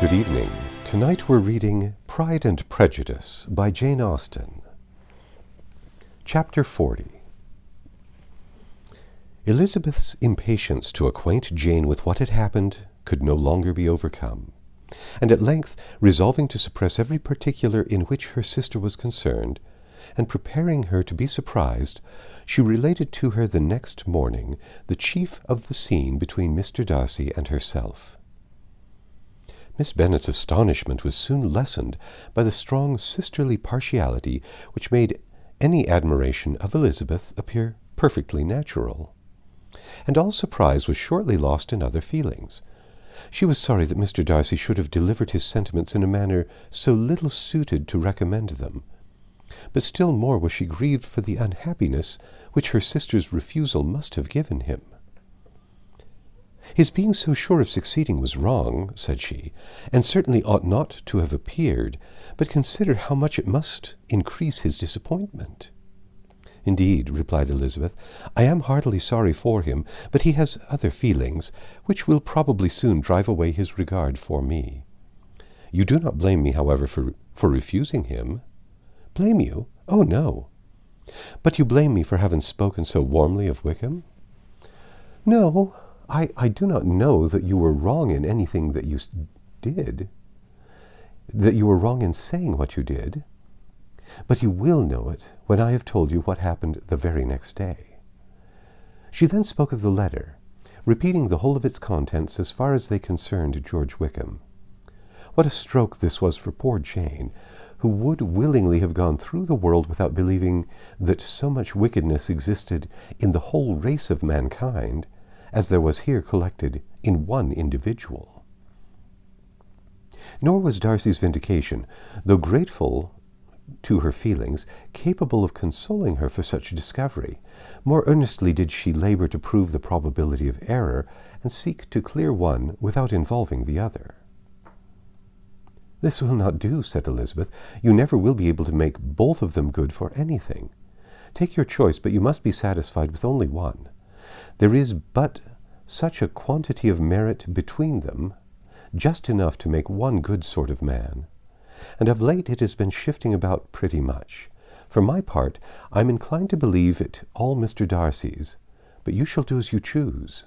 Good evening. Tonight we're reading Pride and Prejudice by Jane Austen. Chapter 40. Elizabeth's impatience to acquaint Jane with what had happened could no longer be overcome, and at length, resolving to suppress every particular in which her sister was concerned, and preparing her to be surprised, she related to her the next morning the chief of the scene between Mr. Darcy and herself. Miss Bennet's astonishment was soon lessened by the strong sisterly partiality which made any admiration of Elizabeth appear perfectly natural. And all surprise was shortly lost in other feelings. She was sorry that Mr. Darcy should have delivered his sentiments in a manner so little suited to recommend them, but still more was she grieved for the unhappiness which her sister's refusal must have given him. "His being so sure of succeeding was wrong," said she, "and certainly ought not to have appeared, but consider how much it must increase his disappointment." "Indeed," replied Elizabeth, "I am heartily sorry for him, but he has other feelings, which will probably soon drive away his regard for me. You do not blame me, however, for refusing him?" "Blame you? Oh, no." "But you blame me for having spoken so warmly of Wickham?" "No, I do not know that you were wrong in anything that you did, that you were wrong in saying what you did, but you will know it when I have told you what happened the very next day." She then spoke of the letter, repeating the whole of its contents as far as they concerned George Wickham. What a stroke this was for poor Jane, who would willingly have gone through the world without believing that so much wickedness existed in the whole race of mankind as there was here collected in one individual. Nor was Darcy's vindication, though grateful to her feelings, capable of consoling her for such a discovery. More earnestly did she labor to prove the probability of error, and seek to clear one without involving the other. "This will not do," said Elizabeth. "You never will be able to make both of them good for anything. Take your choice, but you must be satisfied with only one. There is but such a quantity of merit between them, just enough to make one good sort of man. And of late it has been shifting about pretty much. For my part, I'm inclined to believe it all Mr. Darcy's, but you shall do as you choose."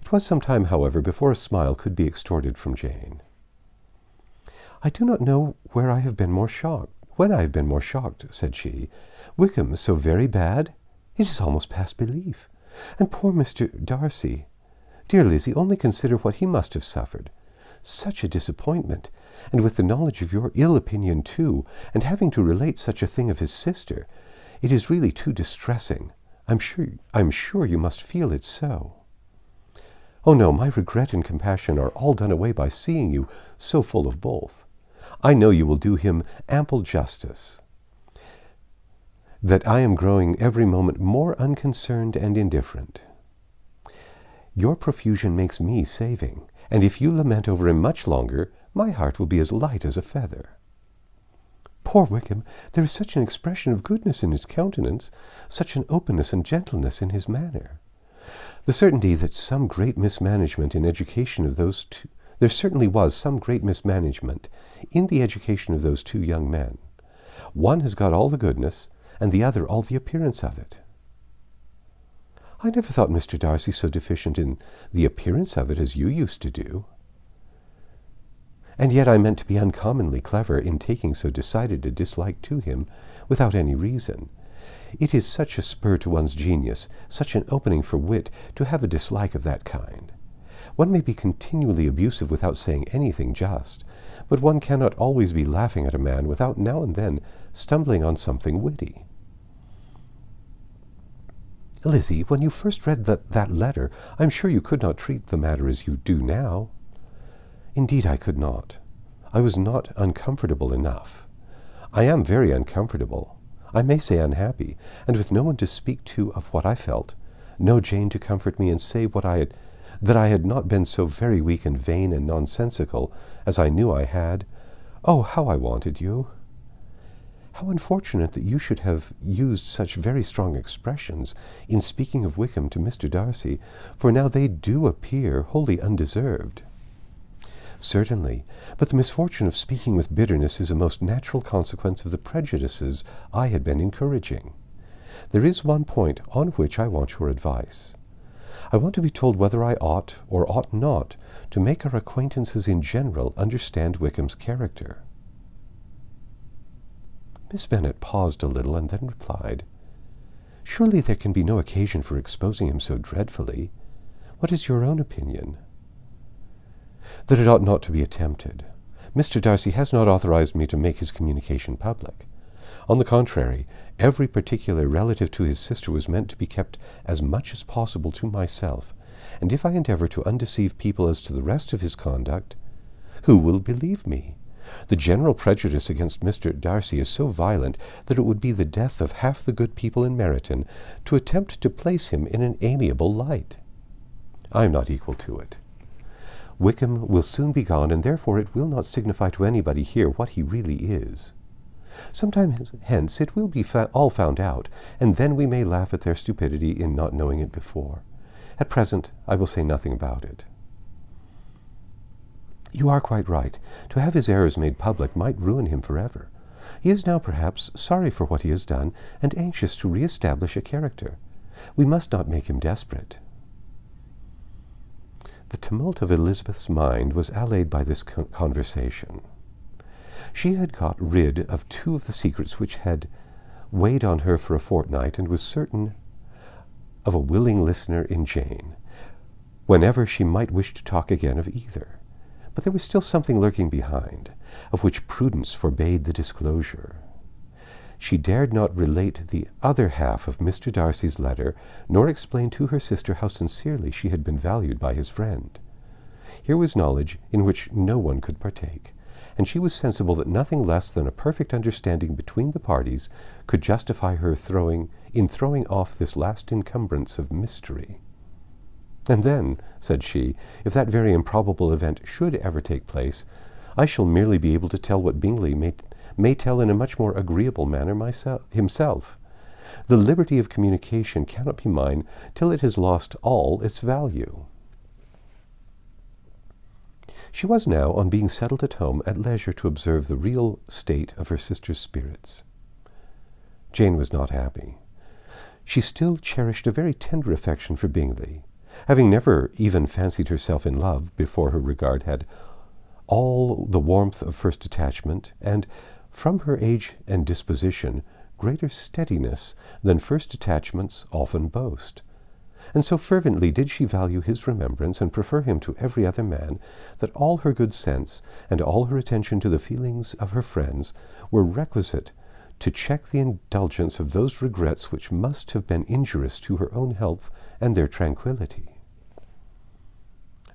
It was some time, however, before a smile could be extorted from Jane. "I do not know when I have been more shocked, said she. "Wickham so very bad? It is almost past belief. And poor Mr. Darcy! Dear Lizzie, only consider what he must have suffered. Such a disappointment, and with the knowledge of your ill opinion too, and having to relate such a thing of his sister. It is really too distressing. I'm sure you must feel it so." "Oh no, my regret and compassion are all done away by seeing you so full of both. I know you will do him ample justice, that I am growing every moment more unconcerned and indifferent. Your profusion makes me saving, and if you lament over him much longer, my heart will be as light as a feather." "Poor Wickham! There is such an expression of goodness in his countenance, such an openness and gentleness in his manner. The certainty that some great mismanagement in education of those two, there certainly was some great mismanagement in the education of those two young men. One has got all the goodness, and the other all the appearance of it." "I never thought Mr. Darcy so deficient in the appearance of it as you used to do." "And yet I meant to be uncommonly clever in taking so decided a dislike to him without any reason. It is such a spur to one's genius, such an opening for wit, to have a dislike of that kind. One may be continually abusive without saying anything just, but one cannot always be laughing at a man without now and then stumbling on something witty." "Lizzie, when you first read that letter, I'm sure you could not treat the matter as you do now." "Indeed I could not. I was not uncomfortable enough. I am very uncomfortable, I may say unhappy, and with no one to speak to of what I felt, no Jane to comfort me and say that I had not been so very weak and vain and nonsensical as I knew I had. Oh, how I wanted you! How unfortunate that you should have used such very strong expressions in speaking of Wickham to Mr. Darcy, for now they do appear wholly undeserved. Certainly, but the misfortune of speaking with bitterness is a most natural consequence of the prejudices I had been encouraging. There is one point on which I want your advice. I want to be told whether I ought or ought not to make our acquaintances in general understand Wickham's character." Miss Bennet paused a little and then replied, "Surely there can be no occasion for exposing him so dreadfully. What is your own opinion?" "That it ought not to be attempted. Mr. Darcy has not authorized me to make his communication public. On the contrary, every particular relative to his sister was meant to be kept as much as possible to myself, and if I endeavor to undeceive people as to the rest of his conduct, who will believe me? The general prejudice against Mr. Darcy is so violent that it would be the death of half the good people in Meryton to attempt to place him in an amiable light. I am not equal to it. Wickham will soon be gone, and therefore it will not signify to anybody here what he really is. Sometime hence it will be all found out, and then we may laugh at their stupidity in not knowing it before. At present I will say nothing about it." "You are quite right. To have his errors made public might ruin him forever. He is now, perhaps, sorry for what he has done, and anxious to re-establish a character. We must not make him desperate." The tumult of Elizabeth's mind was allayed by this conversation. She had got rid of two of the secrets which had weighed on her for a fortnight, and was certain of a willing listener in Jane, whenever she might wish to talk again of either. But there was still something lurking behind, of which prudence forbade the disclosure. She dared not relate the other half of Mr. Darcy's letter, nor explain to her sister how sincerely she had been valued by his friend. Here was knowledge in which no one could partake, and she was sensible that nothing less than a perfect understanding between the parties could justify her in throwing off this last encumbrance of mystery. "And then," said she, "if that very improbable event should ever take place, I shall merely be able to tell what Bingley may tell in a much more agreeable manner himself. The liberty of communication cannot be mine till it has lost all its value." She was now, on being settled at home, at leisure to observe the real state of her sister's spirits. Jane was not happy. She still cherished a very tender affection for Bingley, having never even fancied herself in love before her regard had all the warmth of first attachment, and, from her age and disposition, greater steadiness than first attachments often boast. And so fervently did she value his remembrance and prefer him to every other man, that all her good sense and all her attention to the feelings of her friends were requisite to check the indulgence of those regrets which must have been injurious to her own health and their tranquillity.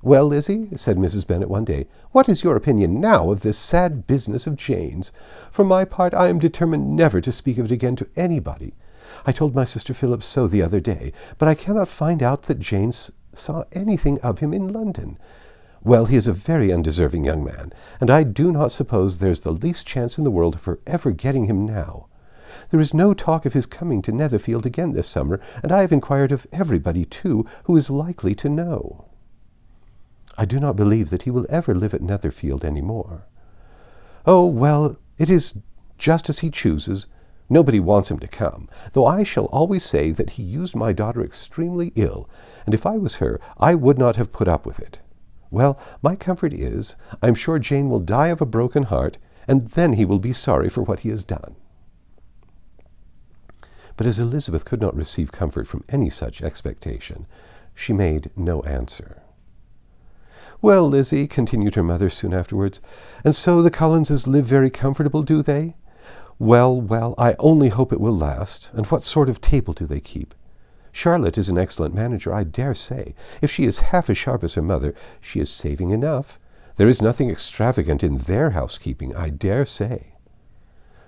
"Well, Lizzie," said Mrs. Bennet one day, "what is your opinion now of this sad business of Jane's? For my part, I am determined never to speak of it again to anybody. I told my sister Phillips so the other day, but I cannot find out that Jane saw anything of him in London. Well, he is a very undeserving young man, and I do not suppose there's the least chance in the world of her ever getting him now. There is no talk of his coming to Netherfield again this summer, and I have inquired of everybody, too, who is likely to know. I do not believe that he will ever live at Netherfield any more. Oh, well, it is just as he chooses. Nobody wants him to come, though I shall always say that he used my daughter extremely ill, and if I was her, I would not have put up with it. Well, my comfort is, I'm sure Jane will die of a broken heart, and then he will be sorry for what he has done." But as Elizabeth could not receive comfort from any such expectation, she made no answer. "Well, Lizzie," continued her mother soon afterwards, "and so the Collinses live very comfortable, do they? Well, well, I only hope it will last. And what sort of table do they keep? Charlotte is an excellent manager, I dare say. If she is half as sharp as her mother, she is saving enough. There is nothing extravagant in their housekeeping, I dare say."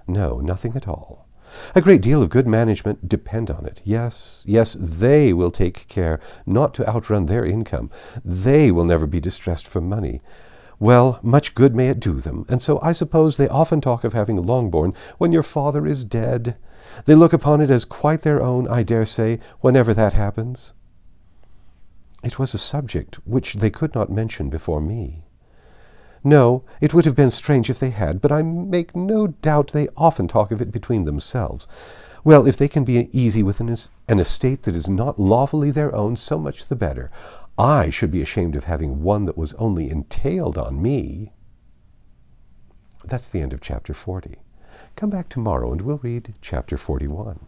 "No, nothing at all. A great deal of good management, depend on it. Yes, yes, they will take care not to outrun their income. They will never be distressed for money. Well, much good may it do them, and so I suppose they often talk of having Longbourn when your father is dead. They look upon it as quite their own, I dare say, whenever that happens." It was a subject which they could not mention before me. No, it would have been strange if they had, but I make no doubt they often talk of it between themselves. Well, if they can be easy with an estate that is not lawfully their own, so much the better. I should be ashamed of having one that was only entailed on me. That's the end of chapter 40. Come back tomorrow and we'll read chapter 41.